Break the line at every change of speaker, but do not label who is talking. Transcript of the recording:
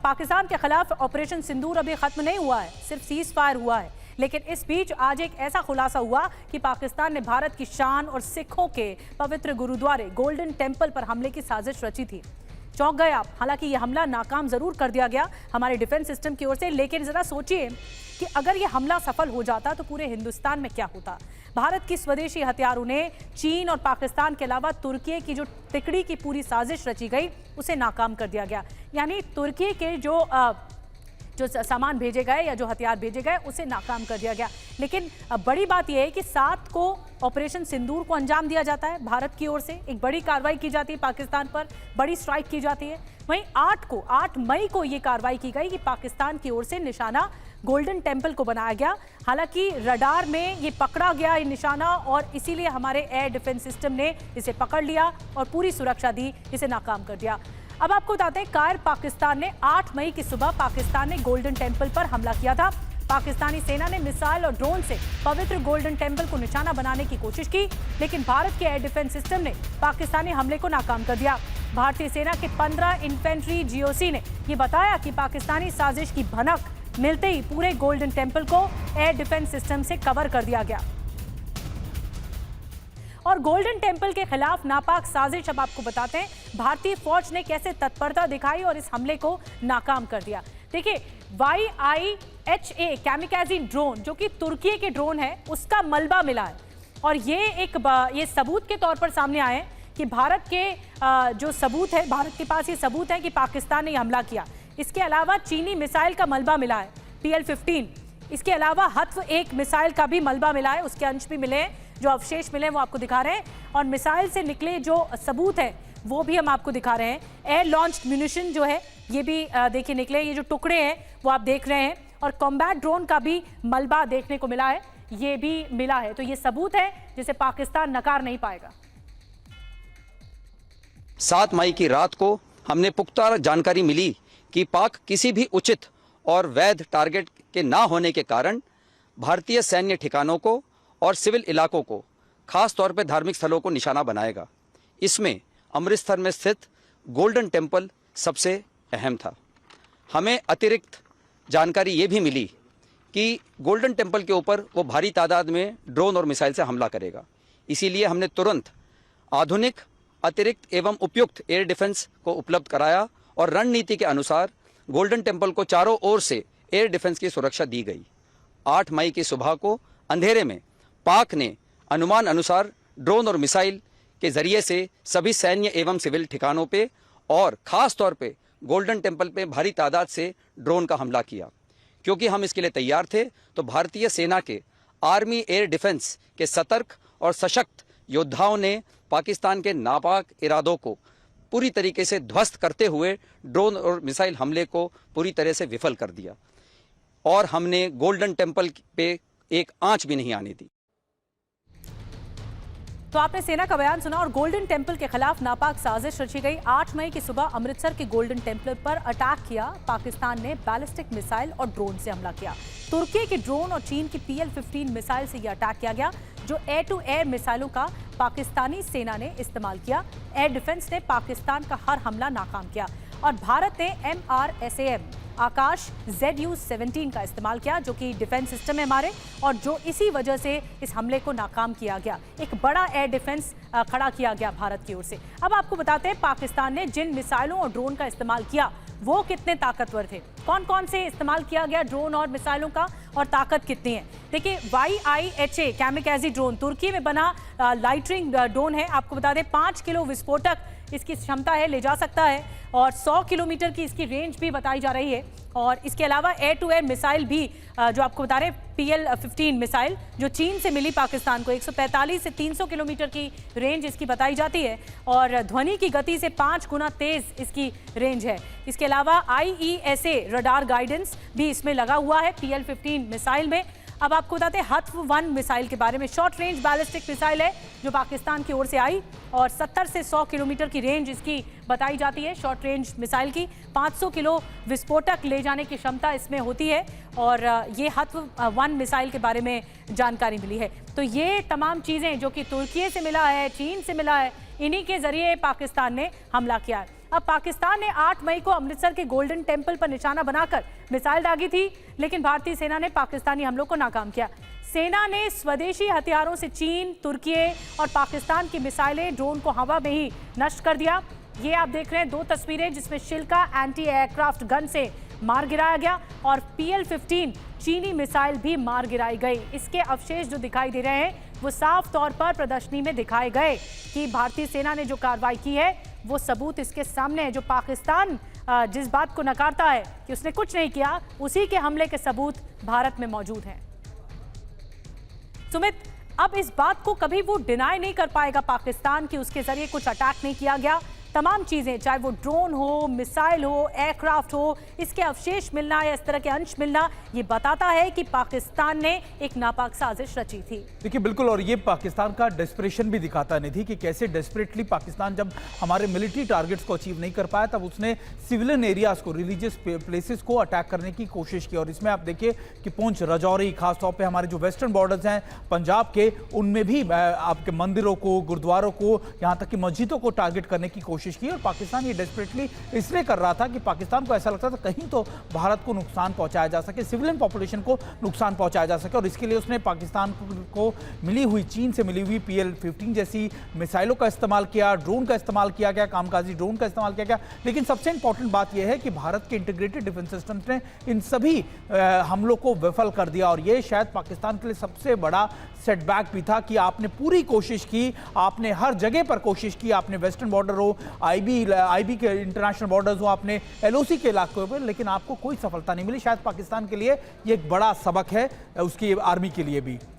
पाकिस्तान के खिलाफ ऑपरेशन सिंदूर अभी खत्म नहीं हुआ है, सिर्फ सीज फायर हुआ है। लेकिन इस बीच आज एक ऐसा खुलासा हुआ कि पाकिस्तान ने भारत की शान और सिखों के पवित्र गुरुद्वारे गोल्डन टेम्पल पर हमले की साजिश रची थी। चौंक गए आप। हालांकि यह हमला नाकाम जरूर कर दिया गया हमारे डिफेंस सिस्टम की ओर से, लेकिन जरा सोचिए कि अगर यह हमला सफल हो जाता तो पूरे हिंदुस्तान में क्या होता। भारत की स्वदेशी हथियारों ने चीन और पाकिस्तान के अलावा तुर्की की जो तिकड़ी की पूरी साजिश रची गई उसे नाकाम कर दिया गया। यानी तुर्की के जो सामान भेजे गए या जो हथियार भेजे गए उसे नाकाम कर दिया गया। लेकिन बड़ी बात यह है कि 7 को ऑपरेशन सिंदूर को अंजाम दिया जाता है, भारत की ओर से एक बड़ी कार्रवाई की जाती है, पाकिस्तान पर बड़ी स्ट्राइक की जाती है। वहीं 8 मई को ये कार्रवाई की गई कि पाकिस्तान की ओर से निशाना गोल्डन टेम्पल को बनाया गया। हालांकि रडार में ये पकड़ा गया ये निशाना और इसीलिए हमारे एयर डिफेंस सिस्टम ने इसे पकड़ लिया और पूरी सुरक्षा दी, इसे नाकाम कर दिया। अब आपको बताते हैं, कायर पाकिस्तान ने 8 मई की सुबह पाकिस्तान ने गोल्डन टेम्पल पर हमला किया था। पाकिस्तानी सेना ने मिसाइल और ड्रोन से पवित्र गोल्डन टेम्पल को निशाना बनाने की कोशिश की, लेकिन भारत के एयर डिफेंस सिस्टम ने पाकिस्तानी हमले को नाकाम कर दिया। भारतीय सेना के 15 इन्फेंट्री जीओसी ने यह बताया कि पाकिस्तानी साजिश की भनक मिलते ही पूरे गोल्डन टेम्पल को एयर डिफेंस सिस्टम से कवर कर दिया गया। और गोल्डन टेम्पल के खिलाफ नापाक साजिश अब आपको बताते हैं भारतीय फौज ने कैसे तत्परता दिखाई और इस हमले को नाकाम कर दिया। देखिए, YIHA कैमिकाज़ी ड्रोन जो कि तुर्की के ड्रोन है उसका मलबा मिला है और ये सबूत के तौर पर सामने आए हैं कि भारत के जो सबूत है, भारत के पास ये सबूत है कि पाकिस्तान ने हमला किया। इसके अलावा चीनी मिसाइल का मलबा मिला है PL-15। इसके अलावा हत्व 1 मिसाइल का भी मलबा मिला है, उसके अंश भी मिले हैं, जो अवशेष मिले हैं वो आपको दिखा रहे हैं। और मिसाइल से निकले जो सबूत है वो भी हम आपको दिखा रहे हैं। एयर लॉन्च्ड म्यूनिशन जो है ये भी देखिए निकले, ये जो टुकड़े हैं वो आप देख रहे हैं। और कॉम्बैट ड्रोन का भी मलबा देखने को मिला है, ये भी मिला है। तो ये सबूत है जिसे पाकिस्तान नकार नहीं पाएगा।
7 मई की रात को हमने पुख्ता जानकारी मिली कि पाक किसी भी उचित और वैध टारगेट के ना होने के कारण भारतीय सैन्य ठिकानों को और सिविल इलाकों को, खास तौर पर धार्मिक स्थलों को निशाना बनाएगा। इसमें अमृतसर में स्थित गोल्डन टेम्पल सबसे अहम था। हमें अतिरिक्त जानकारी ये भी मिली कि गोल्डन टेम्पल के ऊपर वो भारी तादाद में ड्रोन और मिसाइल से हमला करेगा। इसीलिए हमने तुरंत आधुनिक, अतिरिक्त एवं उपयुक्त एयर डिफेंस को उपलब्ध कराया और रणनीति के अनुसार गोल्डन टेम्पल को चारों ओर से एयर डिफेंस की सुरक्षा दी गई। 8 मई की सुबह को अंधेरे में पाक ने अनुमान अनुसार ड्रोन और मिसाइल के जरिए से सभी सैन्य एवं सिविल ठिकानों पे और खास तौर पे गोल्डन टेम्पल पे भारी तादाद से ड्रोन का हमला किया। क्योंकि हम इसके लिए तैयार थे तो भारतीय सेना के आर्मी एयर डिफेंस के सतर्क और सशक्त योद्धाओं ने पाकिस्तान के नापाक इरादों को पूरी तरीके से ध्वस्त करते हुए ड्रोन और मिसाइल हमले को पूरी तरह से विफल कर दिया और हमने गोल्डन टेम्पल पे एक आंच भी नहीं आने दी।
तो आपने सेना का बयान सुना और गोल्डन टेम्पल के खिलाफ नापाक साजिश रची गई। 8 मई की सुबह अमृतसर के गोल्डन टेम्पल पर अटैक किया। पाकिस्तान ने बैलिस्टिक मिसाइल और ड्रोन से हमला किया। तुर्की के ड्रोन और चीन की PL-15 मिसाइल से यह अटैक किया गया, जो एयर टू एयर मिसाइलों का पाकिस्तानी सेना ने इस्तेमाल किया। एयर डिफेंस ने पाकिस्तान का हर हमला नाकाम किया और भारत ने MRSAM आकाश ZU-17 का इस्तेमाल किया, जो कि डिफेंस सिस्टम है हमारे, और जो इसी वजह से इस हमले को नाकाम किया गया। एक बड़ा एयर डिफेंस खड़ा किया गया भारत की ओर से। अब आपको बताते हैं पाकिस्तान ने जिन मिसाइलों और ड्रोन का इस्तेमाल किया वो कितने ताकतवर थे, कौन कौन से इस्तेमाल किया गया ड्रोन और मिसाइलों का और ताकत कितनी है। देखिए, YIHA कैमिकाज़ी ड्रोन तुर्की में बना लाइटरिंग ड्रोन है। आपको बता दें 5 किलो विस्फोटक इसकी क्षमता है, ले जा सकता है और 100 किलोमीटर की इसकी रेंज भी बताई जा रही है। और इसके अलावा एयर टू एयर मिसाइल भी जो आपको बता रहे PL-15 मिसाइल जो चीन से मिली पाकिस्तान को, 145 से 300 किलोमीटर की रेंज इसकी बताई जाती है और ध्वनि की गति से 5 गुना तेज इसकी रेंज है। इसके अलावा IESA रडार गाइडेंस भी इसमें लगा हुआ है PL-15 मिसाइल में। अब आपको बताते हैं हत्व 1 मिसाइल के बारे में। शॉर्ट रेंज बैलिस्टिक मिसाइल है जो पाकिस्तान की ओर से आई और 70 से 100 किलोमीटर की रेंज इसकी बताई जाती है। शॉर्ट रेंज मिसाइल की 500 किलो विस्फोटक ले जाने की क्षमता इसमें होती है और ये हत्व 1 मिसाइल के बारे में जानकारी मिली है। तो ये तमाम चीज़ें जो कि तुर्की से मिला है, चीन से मिला है, इन्हीं के जरिए पाकिस्तान ने हमला किया है। अब पाकिस्तान ने 8 मई को अमृतसर के गोल्डन टेम्पल पर निशाना बनाकर मिसाइल दागी थी, लेकिन भारतीय सेना ने पाकिस्तानी हमलों को नाकाम किया। सेना ने स्वदेशी हथियारों से चीन, तुर्की और पाकिस्तान की मिसाइलें, ड्रोन को हवा में ही नष्ट कर दिया। ये आप देख रहे हैं 2 तस्वीरें जिसमें शिल्का एंटी एयरक्राफ्ट गन से मार गिराया गया और PL-15 चीनी मिसाइल भी मार गिराई गई। इसके अवशेष जो दिखाई दे रहे हैं वो साफ तौर पर प्रदर्शनी में दिखाए गए कि भारतीय सेना ने जो कार्रवाई की है वो सबूत इसके सामने है। जो पाकिस्तान जिस बात को नकारता है कि उसने कुछ नहीं किया, उसी के हमले के सबूत भारत में मौजूद हैं। सुमित, अब इस बात को कभी वो डिनाई नहीं कर पाएगा पाकिस्तान कि उसके जरिए कुछ अटैक नहीं किया गया। तमाम चीजें, चाहे वो ड्रोन हो, मिसाइल हो, एयरक्राफ्ट हो, इसके अवशेष मिलना या इस तरह के अंश मिलना, ये बताता है कि पाकिस्तान ने एक नापाक साजिश रची थी।
देखिए बिल्कुल, और ये पाकिस्तान का डेस्परेशन भी दिखाता निधि कि कैसे डेस्परेटली पाकिस्तान जब हमारे मिलिट्री टारगेट्स को अचीव नहीं कर पाया तब उसने सिविलियन एरियाज को, रिलीजियस प्लेसेस को अटैक करने की कोशिश की। और इसमें आप देखिए कि पुंछ, राजौरी, खासतौर पर हमारे जो वेस्टर्न बॉर्डर्स हैं पंजाब के, उनमें भी आपके मंदिरों को, गुरुद्वारों को, यहाँ तक कि मस्जिदों को टारगेट करने की कोशिश की। और पाकिस्तान ये डेस्परेटली इसलिए कर रहा था कि पाकिस्तान को ऐसा लगता था कहीं तो भारत को नुकसान पहुंचाया जा सके, सिविलियन पॉपुलेशन को नुकसान पहुंचाया जा सके। और इसके लिए उसने पाकिस्तान को मिली हुई, चीन से मिली हुई PL-15 जैसी मिसाइलों का इस्तेमाल किया, ड्रोन का इस्तेमाल किया गया, कामकाजी ड्रोन का इस्तेमाल किया गया। लेकिन सबसे इंपॉर्टेंट बात यह है कि भारत के इंटीग्रेटेड डिफेंस सिस्टम्स ने इन सभी हमलों को विफल कर दिया। और ये शायद पाकिस्तान के लिए सबसे बड़ा सेटबैक भी था कि आपने पूरी कोशिश की, आपने हर जगह पर कोशिश की, आपने वेस्टर्न बॉर्डर हो, IB के इंटरनेशनल बॉर्डर्स हो, आपने LOC के इलाकों पर, लेकिन आपको कोई सफलता नहीं मिली। शायद पाकिस्तान के लिए ये एक बड़ा सबक है, उसकी आर्मी के लिए भी।